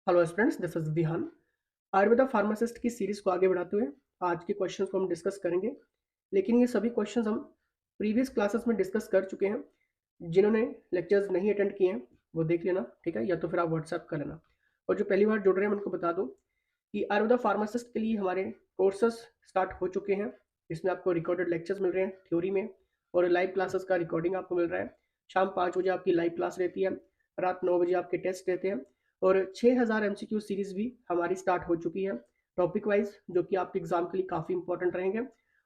Hello students, this is Vihan. Ayurveda pharmacist की series को आगे बढ़ाते हुए आज के क्वेश्चंस को हम डिस्कस करेंगे। लेकिन ये सभी क्वेश्चंस हम प्रीवियस क्लासेस में डिस्कस कर चुके हैं। जिन्होंने लेक्चर्स नहीं अटेंड किए हैं वो देख लेना, ठीक है, या तो फिर आप व्हाट्सएप कर लेना। और जो पहली बार जुड़ रहे हैं उनको बता दूं कि आयुर्वेदा फार्मासिस्ट के लिए हमारे कोर्सेस स्टार्ट हो चुके हैं। इसमें आपको रिकॉर्डेड लेक्चर्स मिल रहे हैं थ्योरी में, और लाइव क्लासेस का रिकॉर्डिंग आपको मिल रहा है। शाम 5 बजे आपकी लाइव क्लास रहती है, रात 9 बजे आपके टेस्ट रहते हैं, और 6000 MCQ सीरीज भी हमारी स्टार्ट हो चुकी है टॉपिक वाइज, जो कि आपके एग्जाम के लिए काफ़ी इंपॉर्टेंट रहेंगे।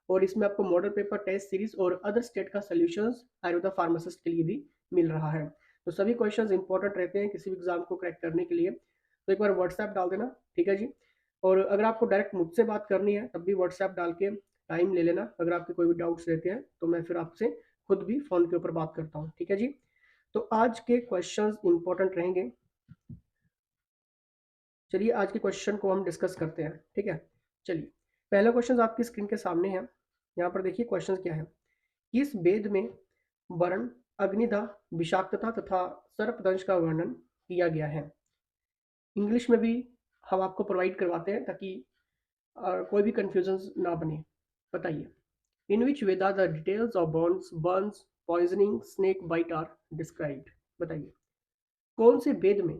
और इसमें आपको मॉडल पेपर टेस्ट सीरीज और अदर स्टेट का सोल्यूशंस आयुर्वेदा फार्मासिस्ट के लिए भी मिल रहा है। तो सभी क्वेश्चंस इंपॉर्टेंट रहते हैं किसी भी एग्जाम को क्रैक करने के लिए। तो एक बार व्हाट्सएप डाल देना, ठीक है जी। और अगर आपको डायरेक्ट मुझसे बात करनी है तब भी व्हाट्सएप डाल के टाइम ले लेना। अगर आपके कोई भी डाउट्स रहते हैं तो मैं फिर आपसे खुद भी फ़ोन के ऊपर बात करता हूँ, ठीक है जी। तो आज के क्वेश्चंस इंपॉर्टेंट रहेंगे। चलिए आज के क्वेश्चन को हम डिस्कस करते हैं, ठीक है। चलिए, पहला क्वेश्चन आपकी स्क्रीन के सामने है। यहाँ पर देखिए क्वेश्चन क्या है। किस वेद में वर्ण, अग्निदा, विषाक्तता तथा सर्पदंश का वर्णन किया गया है? इंग्लिश में भी हम आपको प्रोवाइड करवाते हैं ताकि कोई भी कंफ्यूजन ना बने। बताइए, in which Veda the details of burns, poisoning, snake bite are described. बताइए, कौन से वेद में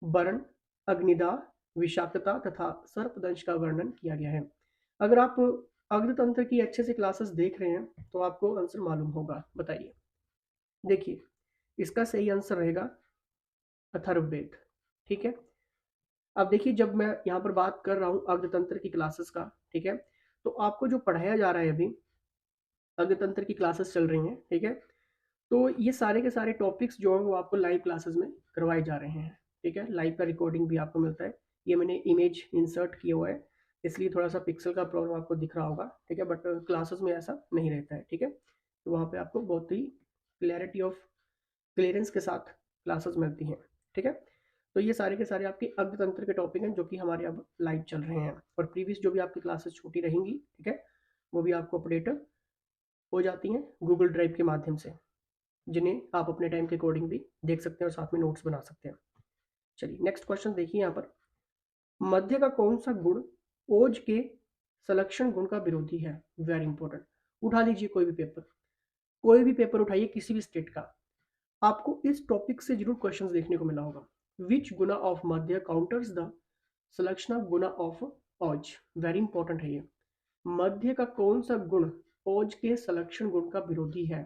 वर्ण, अग्निदा, विषाक्तता तथा सर्पदंश का वर्णन किया गया है? अगर आप अग्नितंत्र की अच्छे से क्लासेस देख रहे हैं तो आपको आंसर मालूम होगा। बताइए, देखिए, इसका सही आंसर रहेगा अथर्ववेद, ठीक है। अब देखिए, जब मैं यहाँ पर बात कर रहा हूँ अग्नितंत्र की क्लासेस का, ठीक है, तो आपको जो पढ़ाया जा रहा है अभी, अग्नितंत्र की क्लासेस चल रही हैं, ठीक है। तो ये सारे के सारे टॉपिक्स जो हैं वो आपको लाइव क्लासेस में करवाए जा रहे हैं, ठीक है। लाइव का रिकॉर्डिंग भी आपको मिलता है। ये मैंने इमेज इंसर्ट किया हुआ है, इसलिए थोड़ा सा पिक्सल का प्रॉब्लम आपको दिख रहा होगा, ठीक है, बट क्लासेस में ऐसा नहीं रहता है, ठीक है। तो वहाँ पे आपको बहुत ही क्लैरिटी ऑफ क्लियरेंस के साथ क्लासेस मिलती हैं, ठीक है। तो ये सारे के सारे आपके अग्नितंत्र के टॉपिक हैं जो कि हमारे अब लाइव चल रहे हैं, और प्रीवियस जो भी आपकी क्लासेस छूटी रहेंगी, ठीक है, वो भी आपको अपडेट हो जाती हैं गूगल ड्राइव के माध्यम से, जिन्हें आप अपने टाइम के अकॉर्डिंग भी देख सकते हैं और साथ में नोट्स बना सकते हैं। चलिए नेक्स्ट क्वेश्चन देखिए यहाँ पर। मध्य का कौन सा गुण ओज के सलक्षण गुण का विरोधी है? Very important. उठा लीजिए कोई भी पेपर, कोई भी पेपर उठाइए किसी भी स्टेट का, आपको इस टॉपिक से जरूर क्वेश्चंस देखने को मिला होगा। Which guna of madya counters the salakshana guna of oja? Very important है ये। मध्य का कौन सा गुण ओज के सलक्षण गुण का विरोधी है?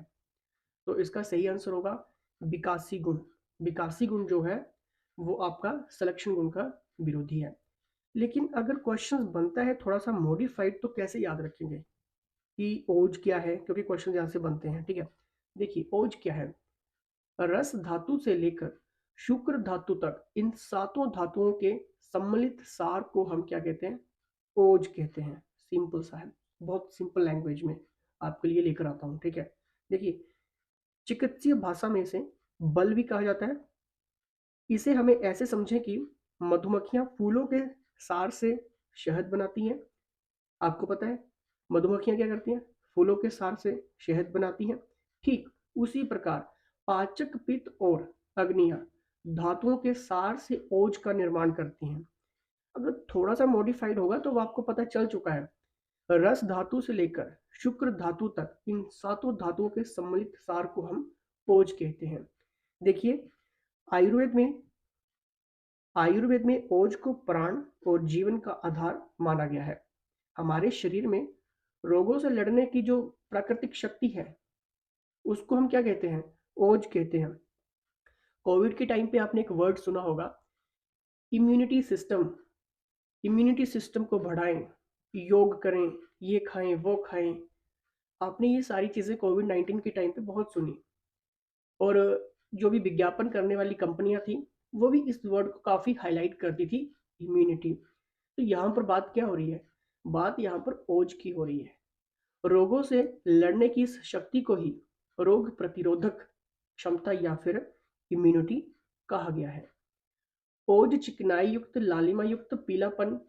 तो इसका सही आंसर होगा विकासी गुण। विकासी गुण जो है वो आपका सलेक्शन गुण का विरोधी है। लेकिन अगर क्वेश्चन बनता है थोड़ा सा मॉडिफाइड तो कैसे याद रखेंगे कि ओज क्या है, क्योंकि क्वेश्चन यहाँ से बनते हैं, ठीक है। देखिए, ओज क्या है? रस धातु से लेकर शुक्र धातु तक इन सातों धातुओं के सम्मिलित सार को हम क्या कहते हैं? ओज कहते हैं। सिंपल सा है, बहुत सिंपल लैंग्वेज में आपके लिए लेकर आता हूँ, ठीक है। देखिए, चिकित्सीय भाषा में इसे बल भी कहा जाता है। इसे हमें ऐसे समझें कि मधुमक्खियां फूलों के सार से शहद बनाती हैं। आपको पता है मधुमक्खियां क्या करती हैं? फूलों के सार से शहद बनाती हैं। ठीक उसी प्रकार पाचक, पित्त और अग्नियां धातुओं के सार से ओज का निर्माण करती हैं। अगर थोड़ा सा मॉडिफाइड होगा तो वो आपको पता चल चुका है। रस धातु से लेकर शुक्र धातु तक इन सातों धातुओं के सम्मिलित सार को हम ओज कहते हैं। देखिए, आयुर्वेद में आयुर्वेद में ओज को प्राण और जीवन का आधार माना गया है। हमारे शरीर में रोगों से लड़ने की जो प्राकृतिक शक्ति है उसको हम क्या कहते हैं? ओज कहते हैं। कोविड के टाइम पे आपने एक वर्ड सुना होगा, इम्यूनिटी सिस्टम। इम्यूनिटी सिस्टम को बढ़ाएं, योग करें, ये खाएं वो खाएं। आपने ये सारी चीज़ें कोविड-19 के टाइम पे बहुत सुनी, और जो भी विज्ञापन करने वाली कंपनियां थी वो भी इस वर्ड को काफ़ी हाईलाइट करती थी, इम्यूनिटी। तो यहाँ पर बात क्या हो रही है? बात यहाँ पर ओज की हो रही है। रोगों से लड़ने की इस शक्ति को ही रोग प्रतिरोधक क्षमता या फिर इम्यूनिटी कहा गया है। ओज चिकनाई युक्त, लालिमा युक्त, पीलापन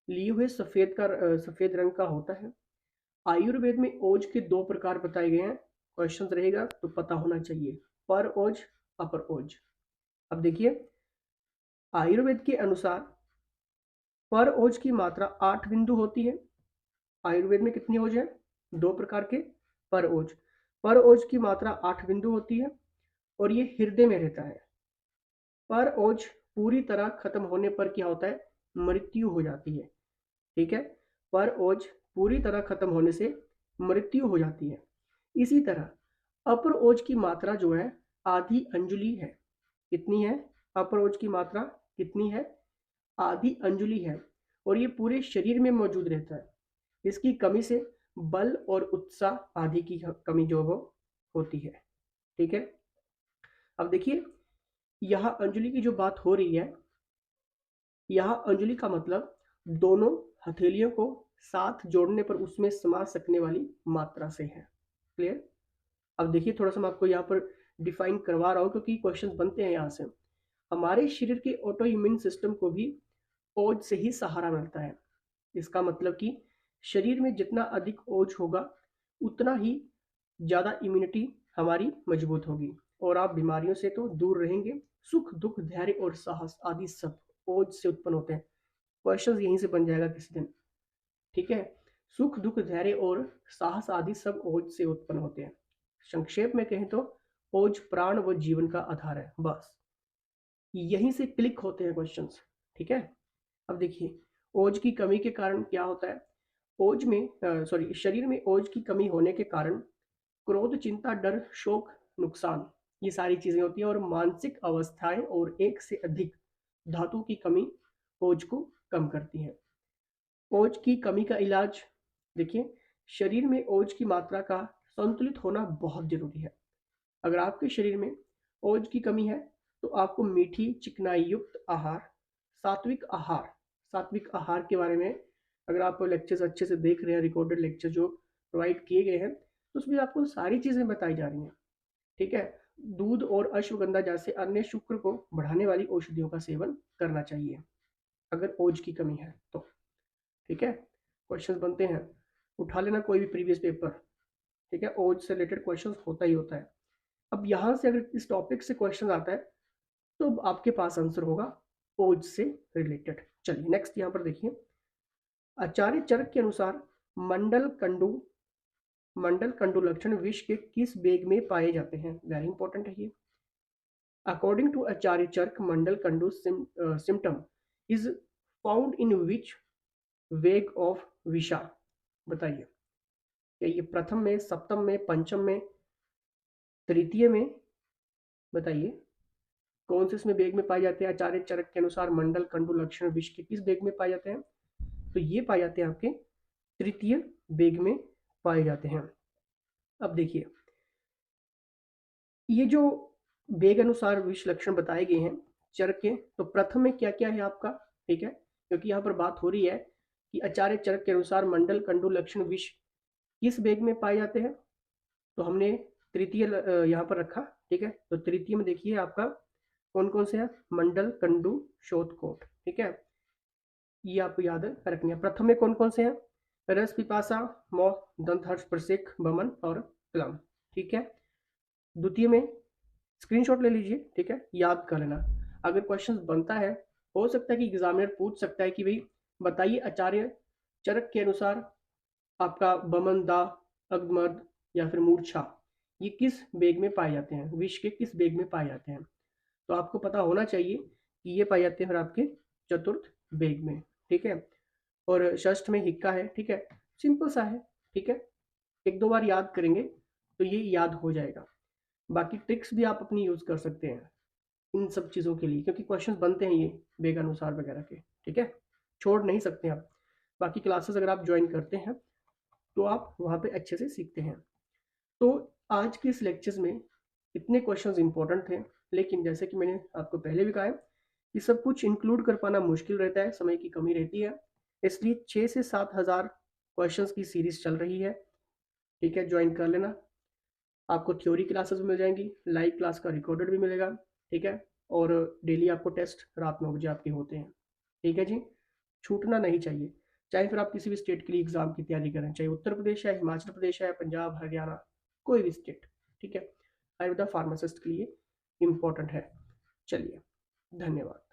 लिए हुए सफेद रंग का होता है। आयुर्वेद में ओज के दो प्रकार बताए गए हैं। क्वेश्चन रहेगा तो पता होना चाहिए, पर ओज, अपर ओज। अब देखिए, आयुर्वेद के अनुसार पर ओज की मात्रा 8 बिंदु होती है। आयुर्वेद में कितनी ओज है? 2 प्रकार के पर ओज। पर ओज की मात्रा 8 बिंदु होती है और ये हृदय में रहता है। पर ओज पूरी तरह खत्म होने पर क्या होता है? मृत्यु हो जाती है। ठीक है, पर ओज पूरी तरह खत्म होने से मृत्यु हो जाती है। इसी तरह अपर ओज की मात्रा जो है आधी अंजुलि है। कितनी है? अपर ओज की मात्रा कितनी है? आधी अंजुलि है और ये पूरे शरीर में मौजूद रहता है। इसकी कमी से बल और उत्साह आदि की कमी जो वो होती है। ठीक है, अब देखिए यहाँ अंजुलि की जो बात हो रही है, यहाँ अंजुलि का मतलब दोनों हथेलियों को साथ जोड़ने पर उसमें समा सकने वाली मात्रा से है। क्लियर? अब देखिए थोड़ा सा मैं आपको यहाँ पर डिफाइन करवा रहा हूँ क्योंकि क्वेश्चन बनते हैं यहाँ से। हमारे शरीर के ऑटो इम्यून सिस्टम को भी ओज से ही सहारा मिलता है। इसका मतलब कि शरीर में जितना अधिक ओज होगा उतना ही ज़्यादा इम्यूनिटी हमारी मजबूत होगी और आप बीमारियों से तो दूर रहेंगे। सुख दुख धैर्य और साहस आदि सब ओज से उत्पन्न होते हैं। क्वेश्चन यहीं से बन जाएगा किसी दिन। ठीक है, सुख दुख धैर्य और साहस आदि सब ओज से उत्पन्न होते हैं। संक्षेप में कहें तो ओज प्राण व जीवन का आधार है। बस यहीं से क्लिक होते हैं क्वेश्चंस। ठीक है, अब देखिए ओज की कमी के कारण क्या होता है? ओज में शरीर में ओज की कमी होने के कारण क्रोध चिंता डर शोक नुकसान ये सारी चीजें होती हैं और मानसिक अवस्थाएं और एक से अधिक धातु की कमी ओज को कम करती है। ओज की कमी का इलाज देखिए, शरीर में ओज की मात्रा का संतुलित होना बहुत जरूरी है। अगर आपके शरीर में ओज की कमी है तो आपको मीठी चिकनाई युक्त आहार, सात्विक आहार, सात्विक आहार के बारे में अगर आप लेक्चर्स अच्छे से देख रहे हैं, रिकॉर्डेड लेक्चर जो प्रोवाइड किए गए हैं तो उसमें आपको सारी चीज़ें बताई जा रही हैं। ठीक है, दूध और अश्वगंधा जैसे अन्य शुक्र को बढ़ाने वाली औषधियों का सेवन करना चाहिए अगर ओज की कमी है तो। ठीक है, क्वेश्चंस बनते हैं, उठा लेना कोई भी प्रीवियस पेपर। ठीक है, ओज से रिलेटेड क्वेश्चंस होता ही होता है। अब यहाँ से अगर इस टॉपिक से क्वेश्चन आता है तो आपके पास आंसर होगा ओज से रिलेटेड। चलिए नेक्स्ट यहाँ पर देखिए, आचार्य चरक के अनुसार मंडल कंडु लक्षण विष के किस बेग में पाए जाते हैं? वेरी इंपॉर्टेंट है ये। According to Acharya Charak mandala kandu symptom is found in which vega of विषा? बताइए, क्या ये प्रथम में, सप्तम में, पंचम में, तृतीय में? बताइए कौन से इसमें बेग में पाए जाते हैं? आचार्य चरक के अनुसार मंडल कंडु लक्षण विष के किस बेग में पाए जाते हैं? तो ये पाए जाते हैं आपके तृतीय बेग में पाए जाते हैं। अब देखिए ये जो बेग अनुसार विष लक्षण बताए गए हैं चरक के, तो प्रथम में क्या क्या है आपका? ठीक है, क्योंकि यहाँ पर बात हो रही है कि आचार्य चरक के अनुसार मंडल कंडु लक्षण विष किस बेग में पाए जाते हैं, तो हमने तृतीय यहाँ पर रखा। ठीक है, तो तृतीय में देखिए आपका कौन कौन से हैं? मंडल कंडु शोथकोट। ठीक है, ये आपको याद रखनी है। प्रथम में कौन कौन से हैं? रस पिपासा मोह दंत हर्ष प्रसिक बमन और क्लम। ठीक है, द्वितीय में स्क्रीनशॉट ले लीजिए। ठीक है, याद कर लेना। अगर क्वेश्चन बनता है, हो सकता है कि एग्जामिनर पूछ सकता है कि भाई बताइए आचार्य चरक के अनुसार आपका बमन दा अग्मद या फिर मूर्छा ये किस बेग में पाए जाते हैं, विष के किस बेग में पाए जाते हैं? तो आपको पता होना चाहिए कि ये पाए जाते हैं फिर आपके चतुर्थ बेग में। ठीक है, और षष्ठ में हिक्का है। ठीक है, सिंपल सा है। ठीक है, एक दो बार याद करेंगे तो ये याद हो जाएगा। बाकी ट्रिक्स भी आप अपनी यूज कर सकते हैं इन सब चीज़ों के लिए, क्योंकि क्वेश्चंस बनते हैं ये बेग अनुसार वगैरह के। ठीक है, छोड़ नहीं सकते आप। बाकी क्लासेस अगर आप ज्वाइन करते हैं तो आप वहाँ पे अच्छे से सीखते हैं। तो आज के इस लेक्चर्स में इतने क्वेश्चंस इंपॉर्टेंट थे, लेकिन जैसे कि मैंने आपको पहले भी कहा है कि सब कुछ इंक्लूड कर पाना मुश्किल रहता है, समय की कमी रहती है। इसलिए 6 से 7,000 क्वेश्चंस की सीरीज चल रही है। ठीक है, ज्वाइन कर लेना। आपको थ्योरी क्लासेस भी मिल जाएंगी, लाइव क्लास का रिकॉर्डेड भी मिलेगा। ठीक है, और डेली आपको टेस्ट रात 9 बजे आपके होते हैं। ठीक है जी, छूटना नहीं चाहिए। चाहे फिर आप किसी भी स्टेट के लिए एग्जाम की तैयारी करें, चाहे उत्तर प्रदेश है, हिमाचल प्रदेश है, पंजाब, हरियाणा, कोई भी स्टेट। ठीक है, आयुर्वेदा फार्मासिस्ट के लिए इम्पोर्टेंट है। चलिए, धन्यवाद।